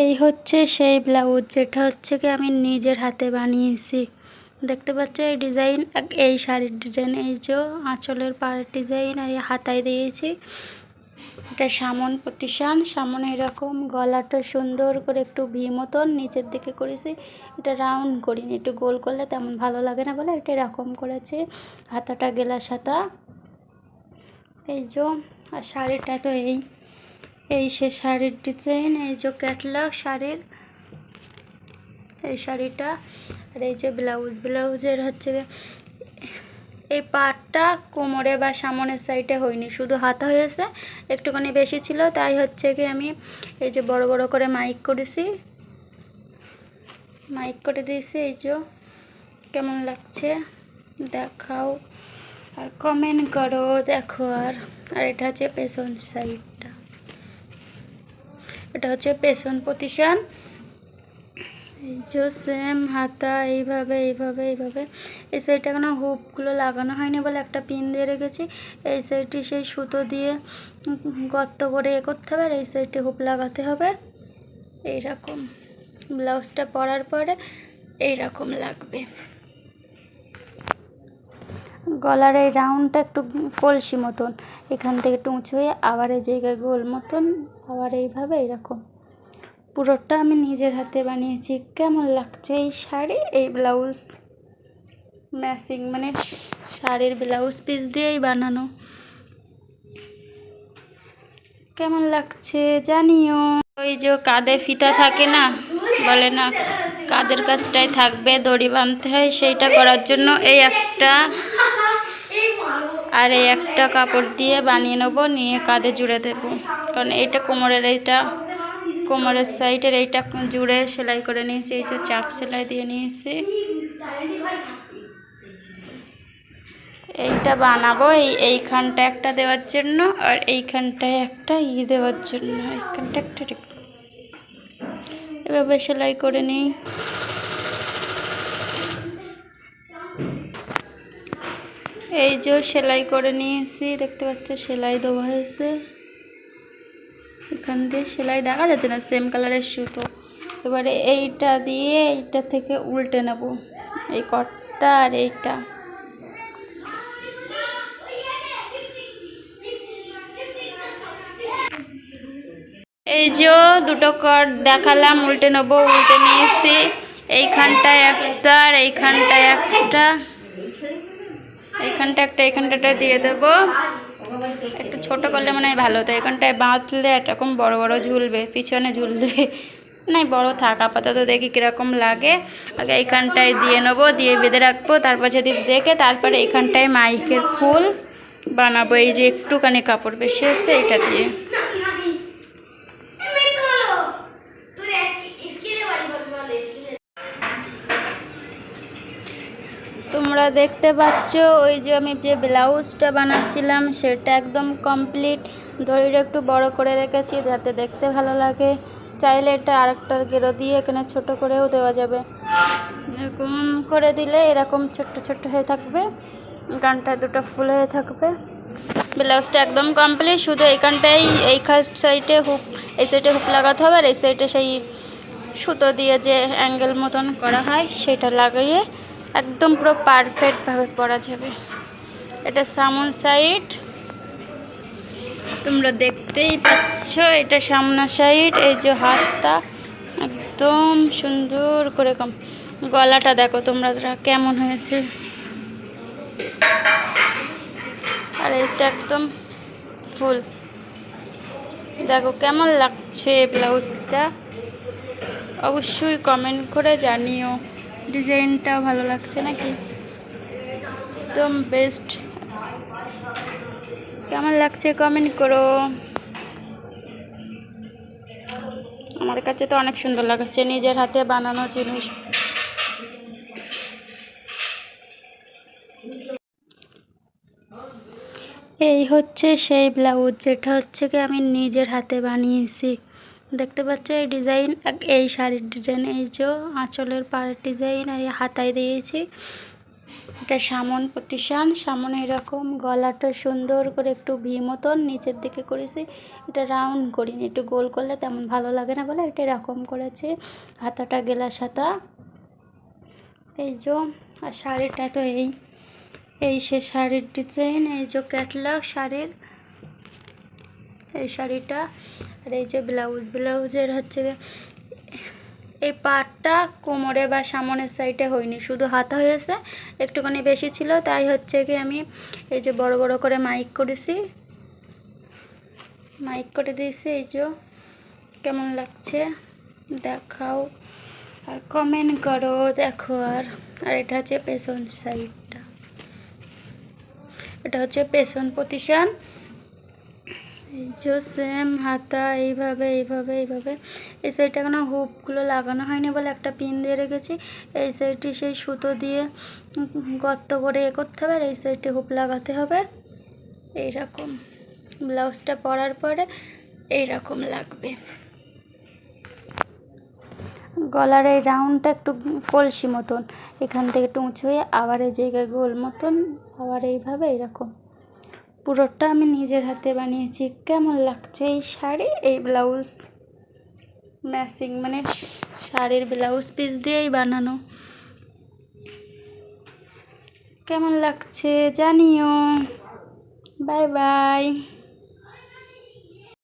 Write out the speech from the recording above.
এই হচ্ছে সেই ব্লাউজ, যেটা হচ্ছে কি আমি নিজের হাতে বানিয়েছি। দেখতে পাচ্ছ এই ডিজাইন, এই শাড়ির ডিজাইন, এই যে আঁচলের পাড়ের ডিজাইন, এই হাতায় দিয়েছি। এটা সামন প্রতিশান, সামনে এরকম গলাটা সুন্দর করে একটু ভি মতন নিচের দিকে করেছি। এটা রাউন্ড করিনি, একটু গোল করলে তেমন ভালো লাগে না বলে এটা এরকম করেছি। হাতাটা গেলাস হাতা, এই যে। আর শাড়িটা তো এই সে শাড়ির ডিজাইন, এই যে ক্যাটলগ শাড়ির এই শাড়িটা। আর এই যে ব্লাউজের হচ্ছে এই পাটটা কোমরে বা সামনের সাইডে হয়নি, শুধু হাতা হয়েছে, একটুখানি বেশি ছিল, তাই হচ্ছে কি আমি এই যে বড় বড় করে মাইক করে দিয়েছি। এই যে কেমন লাগছে দেখাও আর কমেন্ট করো, দেখো। আর এটা হচ্ছে পেছন সাইডটা, এটা হচ্ছে পেছন পজিশন। এই যে সেম হাতা, এইভাবে এই সাইডটা কোনো হুপগুলো লাগানো হয়নি বলে একটা পিন দিয়ে রেখেছি। এই সাইডটি সেই সুতো দিয়ে গর্ত করে করতে হবে, আর এই সাইডে হুপ লাগাতে হবে। এইরকম ব্লাউজটা পরার পরে এইরকম লাগবে। গলার এই রাউন্ডটা একটু কলসি মতন, এখান থেকে একটু উঁচু হয়ে আবার এই জায়গায় গোল মতন, আবার এইভাবে এইরকম। পুরোটা আমি নিজের হাতে বানিয়েছি। কেমন লাগছে এই শাড়ি, এই ব্লাউজ ম্যাচিং, মানে শাড়ির ব্লাউজ পিস দিয়েই বানানো। কেমন লাগছে জানিও। ওই যে কাঁধে ফিতা থাকে না, বলে না কাঁধের কাছটাই থাকবে, দড়ি বাঁধতে হয়, সেইটা করার জন্য এই একটা আর এই একটা কাপড় দিয়ে বানিয়ে নেবো, নিয়ে কাঁধে জুড়ে দেবো। কারণ এইটা কোমরের সাইডের এইটা জুড়ে সেলাই করে নিয়েছি, এই যে চাপ সেলাই দিয়ে নিয়েছি। এইটা বানাবো এইখানটা একটা দেওয়ার জন্য, আর এইখানটায় একটা দেওয়ার জন্য, এইখানটা একটা এভাবে সেলাই করে নিই। এই যে সেলাই করে নিয়েছি, দেখতে পাচ্ছ সেলাই দেওয়া হয়েছে। এখান দিয়ে সেলাই দেখা যাচ্ছে না, সেম কালারের সুতো। এবারে এইটা দিয়ে এইটা থেকে উল্টে নেব, এই কটটা আর এইটা। এই যে দুটো কট দেখালাম, উল্টে নেব, উল্টে নিয়েছি। এইখানটায় একটা আর এইখানটায় একটা, এইখানটা দিয়ে দেবো। একটু ছোট করলে মনে হয় ভালো হতো, এখানটায় বাঁধলে এরকম বড় বড় ঝুলবে, পিছনে ঝুলবে না, বড় থাক আপাতত, দেখি কীরকম লাগে। আগে এইখানটায় দিয়ে নেবো, দিয়ে বেঁধে রাখবো, তারপর যদি দেখে তারপরে এইখানটায় মাইকের ফুল বানাবো। এই যে একটুখানি কাপড় বেশি আছে, এইটা দিয়ে। তোমরা দেখতে পাচ্ছ ওই যে আমি যে ব্লাউজটা বানাচ্ছিলাম সেটা একদম কমপ্লিট। দড়িটা একটু বড় করে রেখেছি যাতে দেখতে ভালো লাগে। চাইলে এটা আরেকটা গেরো দিয়ে এখানে ছোট করেও দেওয়া যাবে, এরকম করে দিলে এরকম ছোট্ট ছোট্ট হয়ে থাকবে, গানটা দুটো ফুল হয়ে থাকবে। ব্লাউজটা একদম কমপ্লিট, শুধু এইখানটাই এই সাইডে হুক, এই সাইডে হুক লাগাতে হবে, আর এই সাইডে সেই সুতো দিয়ে যে অ্যাঙ্গেল মতন করা হয় সেটা লাগিয়ে একদম পুরো পারফেক্টভাবে পরা যাবে। এটা সামন সাইড, তোমরা দেখতেই পাচ্ছ, এটা সামনা সাইড। এই যে হাতটা একদম সুন্দর করে গলাটা দেখো তোমরা কেমন হয়েছে, আর এটা একদম ফুল। দেখো কেমন লাগছে ব্লাউজটা, অবশ্যই কমেন্ট করে জানিও। ডিজাইনটাও ভালো লাগছে নাকি, একদম বেস্ট। কেমন লাগছে কমেন্ট করো। আমার কাছে তো অনেক সুন্দর লাগছে, নিজের হাতে বানানো জিনিস। এই হচ্ছে সেই ব্লাউজ, যেটা হচ্ছে কি আমি নিজের হাতে বানিয়েছি। দেখতে পাচ্ছ এই ডিজাইন, এই শাড়ির ডিজাইন, এই যে আঁচলের পাড়ের ডিজাইন, এই হাতায় দিয়েছি। এটা সামন প্রতিষ্ঠান, সামনে এরকম গলাটা সুন্দর করে একটু ভি মতন নিচের দিকে করেছি। এটা রাউন্ড করিনি, একটু গোল করলে তেমন ভালো লাগে না বলে এটা এরকম করেছি। হাতাটা গেলাস হাতা, এই যে। আর শাড়িটা তো এই সে শাড়ির ডিজাইন, এই যে ক্যাটলগ শাড়ির এই শাড়িটা। আর এই যে ব্লাউজের হচ্ছে এই পাটটা কোমরে বা সামনের সাইডে হয়নি, শুধু হাতা হয়েছে, একটুখানি বেশি ছিল, তাই হচ্ছে কি আমি এই যে বড় বড় করে মাইক করে দিয়েছি। এই যে কেমন লাগছে দেখাও আর কমেন্ট করো, দেখো। আর এটা হচ্ছে পেছন সাইডটা, এটা হচ্ছে পেছন পজিশন। এই যে সেম হাতা এইভাবে এই সাইডটা এখনো হুপগুলো লাগানো হয়নি বলে একটা পিন দিয়ে রেখেছি। এই সাইডটি সেই সুতো দিয়ে গর্ত করে করতে হবে, আর এই সাইডে হুপ লাগাতে হবে। এইরকম ব্লাউজটা পরার পরে এইরকম লাগবে। গলার এই রাউন্ডটা একটু কলসি মতন, এখান থেকে একটু উঁচু হয়ে আবার এই জায়গায় গোল মতন, আবার এইভাবে এইরকম পুরোটা আমি নিজের হাতে বানিয়েছি। কেমন লাগছে এই শাড়ি, এই ব্লাউজ ম্যাচিং, মানে শাড়ির ব্লাউজ পিস দিয়েই বানানো। কেমন লাগছে জানিও। Bye bye.